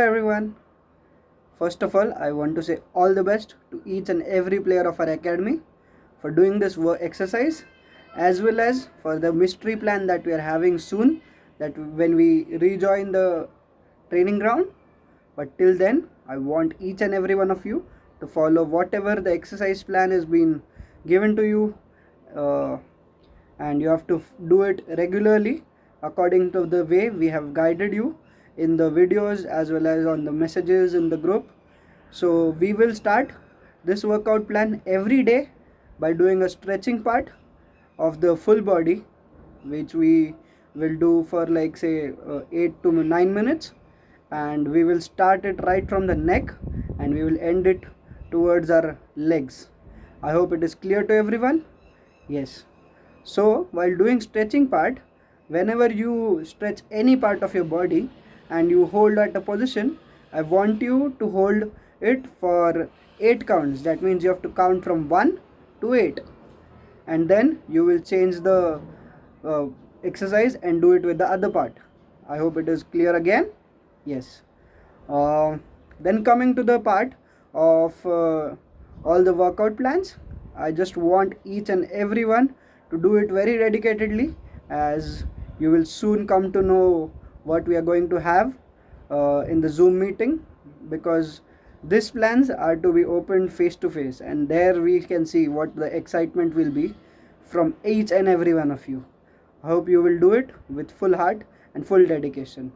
Everyone. First of all, I want to say all the best to each and every player of our academy for doing this exercise, as well as for the mystery plan that we are having soon, that when we rejoin the training ground. But till then, I want each and every one of you to follow whatever the exercise plan has been given to you, uh, and you have to do it regularly according to the way we have guided you in the videos as well as on the messages in the group. So we will start this workout plan every day by doing a stretching part of the full body, which we will do for like say 8 to 9 minutes, and we will start it right from the neck and we will end it towards our legs. I hope it is clear to everyone. Yes. So while doing stretching part, whenever you stretch any part of your body and you hold at a position, I want you to hold it for 8 counts. That means you have to count from 1 to 8, and then you will change the uh, exercise and do it with the other part. I hope it is clear again. Yes. uh, then coming to the part of all the workout plans, I just want each and everyone to do it very dedicatedly, as you will soon come to know what we are going to have in the Zoom meeting, because these plans are to be opened face to face, and there we can see what the excitement will be from each and every one of you. I hope you will do it with full heart and full dedication.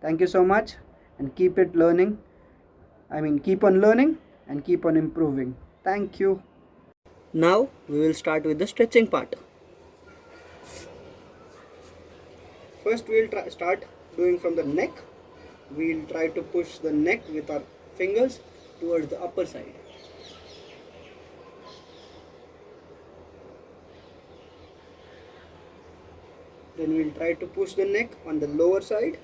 Thank you so much, and keep it learning. Keep on learning and keep on improving. Thank you. Now we will start with the stretching part. First we will start doing from the neck. We will try to push the neck with our fingers towards the upper side. Then we will try to push the neck on the lower side.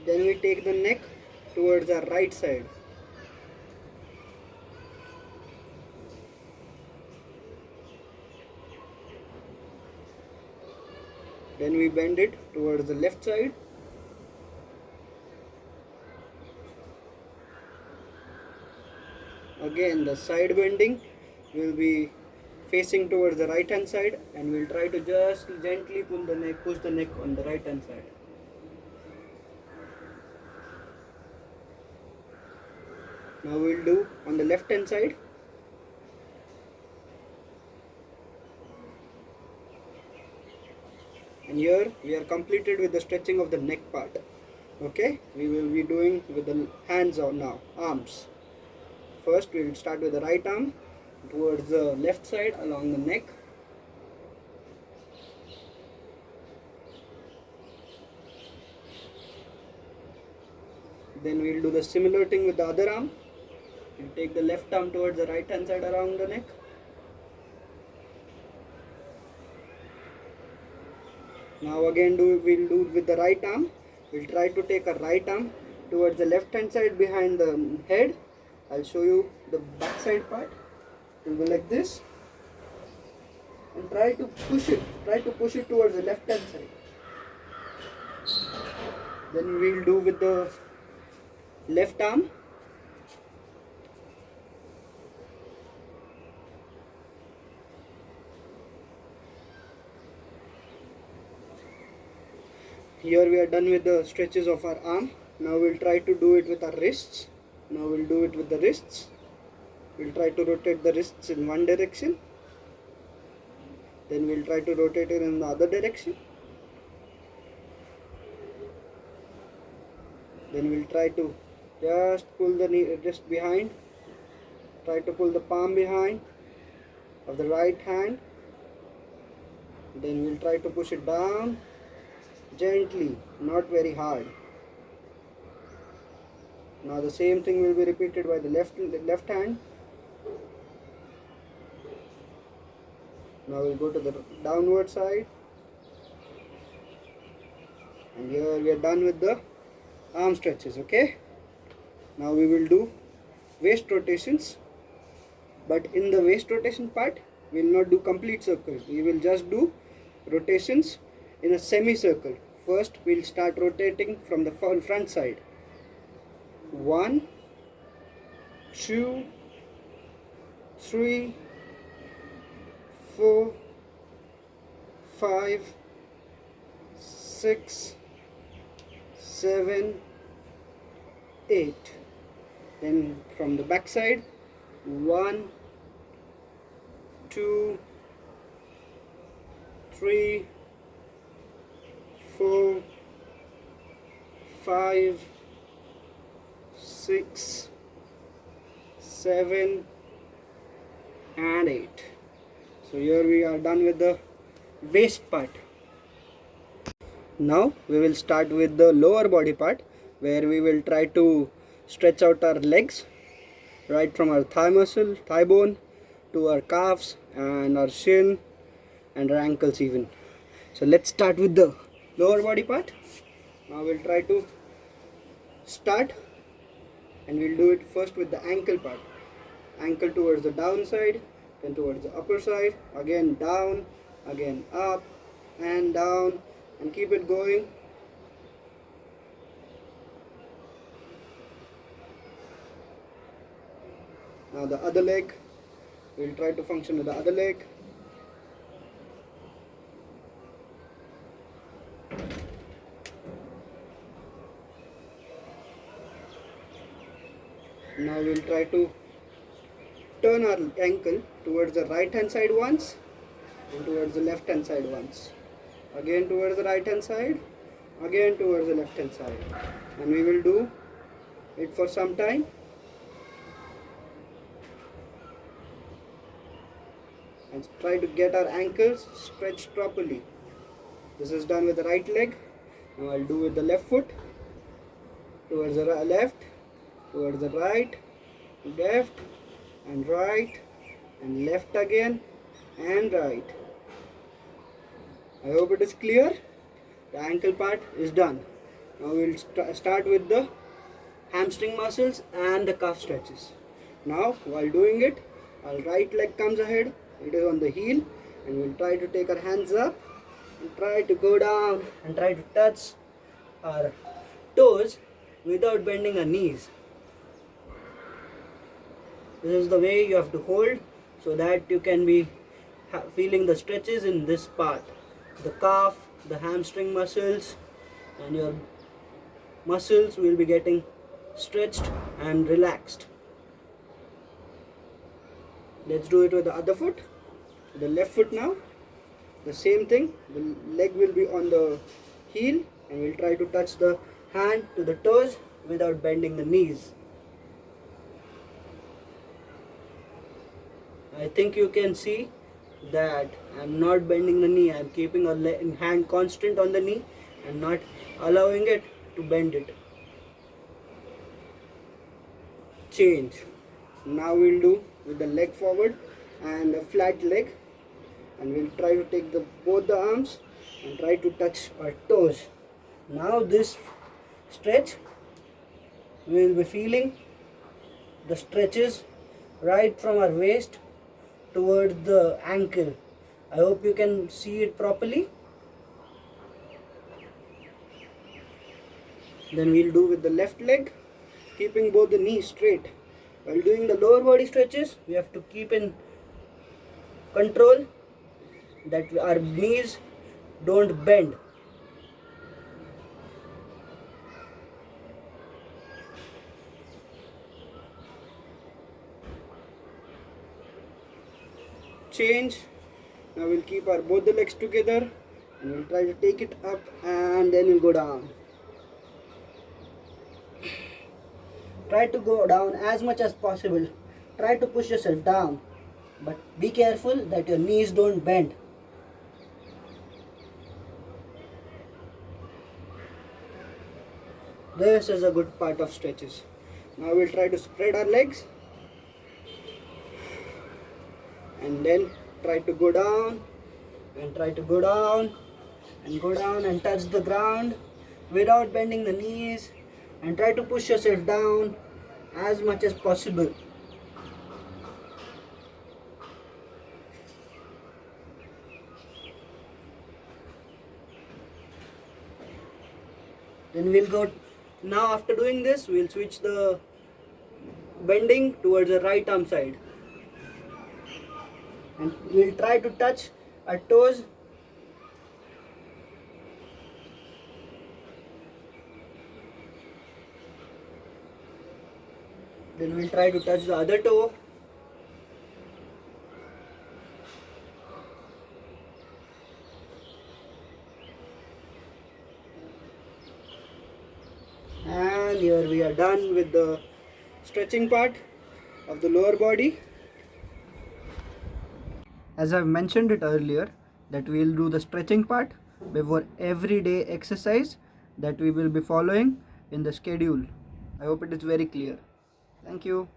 Then we take the neck towards our right side. Then we bend it towards the left side. Again, the side bending will be facing towards the right hand side, and we'll try to just gently push the neck on the right hand side. Now we'll do on the left hand side. And here we are completed with the stretching of the neck part. Okay, we will be doing with the hands now, arms. First we will start with the right arm towards the left side along the neck. Then we will do the similar thing with the other arm. We'll take the left arm towards the right hand side around the neck. Now again we'll do with the right arm. We'll try to take a right arm towards the left hand side behind the head. I'll show you the back side part. It will go like this, and try to push it towards the left hand side. Then we'll do with the left arm. Here we are done with the stretches of our arm. Now we'll try to do it with our wrists. Now we'll do it with the wrists. We'll try to rotate the wrists in one direction. Then we'll try to rotate it in the other direction. Then we'll try to just pull the wrist behind. Try to pull the palm behind of the right hand. Then we'll try to push it down gently, not very hard. Now the same thing will be repeated by the left hand. Now we'll go to the downward side, and here we are done with the arm stretches. Okay, now we will do waist rotations, but in the waist rotation part We will not do complete circle. We will just do rotations in a semicircle. First, we'll start rotating from the front side. 1, 2, 3, 4, 5, 6, 7, 8. Then from the back side, 1, 2, 3, 4, 5, 6, 7, and 8. So here we are done with the waist part. Now we will start with the lower body part, where we will try to stretch out our legs right from our thigh muscle, thigh bone, to our calves and our shin and our ankles even. So let's start with the lower body part. Now we'll try to start, and we'll do it first with the ankle part. Ankle towards the down side, then towards the upper side, again down, again up and down, and keep it going. Now the other leg, we'll try to function with the other leg. Now we'll try to turn our ankle towards the right hand side once and towards the left hand side once. Again towards the right hand side, again towards the left hand side. And we will do it for some time. And try to get our ankles stretched properly. This is done with the right leg. Now I'll do with the left foot. Towards the left, towards the right, left and right, and left again and right. I hope it is clear. The ankle part is done. Now we'll start with the hamstring muscles and the calf stretches. Now while doing it, our right leg comes ahead. It is on the heel, and we'll try to take our hands up and try to go down and try to touch our toes without bending our knees. This is the way you have to hold, so that you can be feeling the stretches in this part. The calf, the hamstring muscles, and your muscles will be getting stretched and relaxed. Let's do it with the other foot, the left foot now. The same thing, the leg will be on the heel, and we'll try to touch the hand to the toes without bending the knees. I think you can see that I'm not bending the knee. I'm keeping a hand constant on the knee and not allowing it to bend it. Change. Now we'll do with the leg forward and a flat leg, and we'll try to take both the arms and try to touch our toes. Now this stretch, we will be feeling the stretches right from our waist towards the ankle. I hope you can see it properly. Then we'll do with the left leg, keeping both the knees straight. While doing the lower body stretches, we have to keep in control that our knees don't bend. Change. Now we'll keep both the legs together, and we'll try to take it up, and then we'll go down. Try to go down as much as possible. Try to push yourself down, but be careful that your knees don't bend. This is a good part of stretches. Now we'll try to spread our legs, and then try to go down and try to go down and go down and touch the ground without bending the knees, and try to push yourself down as much as possible. Then we'll go. Now after doing this, we'll switch the bending towards the right arm side, and we'll try to touch our toes. Then we'll try to touch the other toe. And here we are done with the stretching part of the lower body. As I've mentioned it earlier, that we'll do the stretching part before everyday exercise that we will be following in the schedule. I hope it is very clear. Thank you.